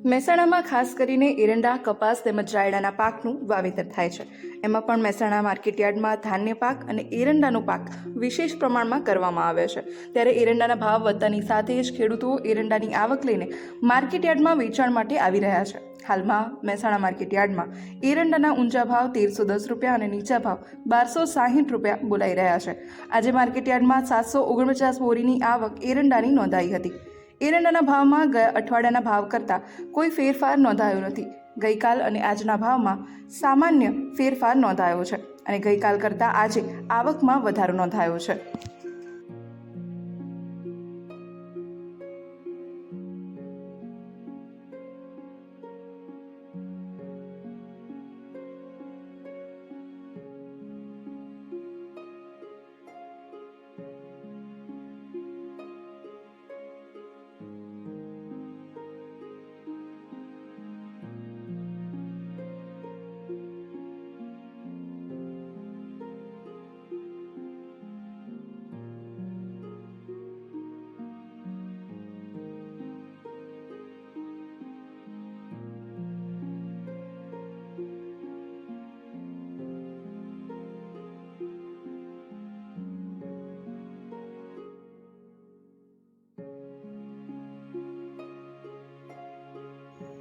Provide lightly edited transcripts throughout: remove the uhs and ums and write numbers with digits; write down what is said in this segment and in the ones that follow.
મહેસાણામાં ખાસ કરીને એરંડા, કપાસ તેમજ રાયડાના પાકનું વાવેતર થાય છે. એમાં પણ મહેસાણા માર્કેટયાર્ડમાં ધાન્ય પાક અને એરંડાનો પાક વિશેષ પ્રમાણમાં કરવામાં આવે છે. ત્યારે એરંડાના ભાવ વધતાની સાથે જ ખેડૂતો એરંડાની આવક લઈને માર્કેટયાર્ડમાં વેચાણ માટે આવી રહ્યા છે. હાલમાં મહેસાણા માર્કેટયાર્ડમાં એરંડાના ઊંચા ભાવ 1310 રૂપિયા અને નીચા ભાવ 1260 રૂપિયા બોલાઈ રહ્યા છે. આજે માર્કેટયાર્ડમાં 749 બોરીની આવક એરંડાની નોંધાઈ હતી. એરંડાના ભાવમાં ગયા અઠવાડિયાના ભાવ કરતાં કોઈ ફેરફાર નોંધાયો નથી. ગઈકાલ અને આજના ભાવમાં સામાન્ય ફેરફાર નોંધાયો છે અને ગઈકાલ કરતાં આજે આવકમાં વધારો નોંધાયો છે.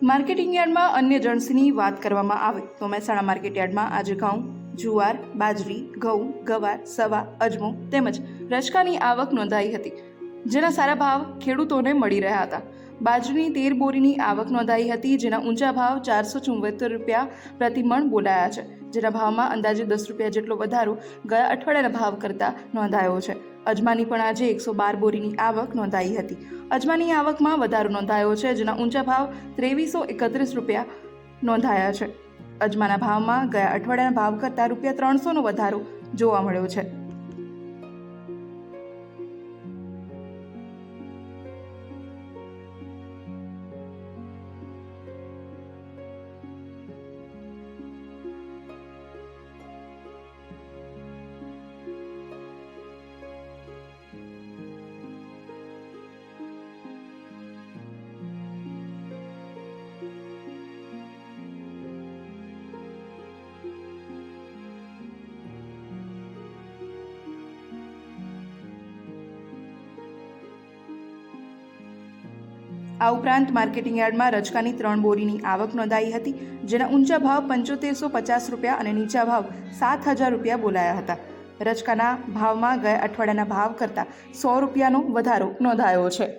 માર્કેટિંગ યાર્ડમાં અન્ય જણસીની વાત કરવામાં આવે તો મહેસાણા માર્કેટયાર્ડમાં આજે ઘઉં, જુવાર, બાજરી, ઘઉં, ગવાર, સવા, અજમો તેમજ રચકાની આવક નોંધાઈ હતી, જેના સારા ભાવ ખેડૂતોને મળી રહ્યા હતા. બાજરીની 13 બોરીની આવક નોંધાઈ હતી, જેના ઊંચા ભાવ 474 રૂપિયા પ્રતિ મણ બોલાયા છે, જેના ભાવમાં અંદાજે 10 રૂપિયા જેટલો વધારો ગયા અઠવાડિયાના ભાવ કરતાં નોંધાયો છે. અજમાની પણ આજે 112 બોરીની આવક નોંધાઈ હતી. અજમાની આવકમાં વધારો નોંધાયો છે, જેના ઊંચા ભાવ 2331 રૂપિયા નોંધાયા છે. અજમાના ભાવમાં ગયા અઠવાડિયાના ભાવ કરતાં ₹300નો વધારો જોવા મળ્યો છે. આ ઉપરાંત માર્કેટિંગ યાર્ડમાં રચકાની 3 બોરીની આવક નોંધાઈ હતી, જેના ઊંચા ભાવ 7550 રૂપિયા અને નીચા ભાવ 7000 રૂપિયા બોલાયા હતા. રચકાના ભાવમાં ગયા અઠવાડિયાના ભાવ કરતાં 100 રૂપિયાનો વધારો નોંધાયો છે.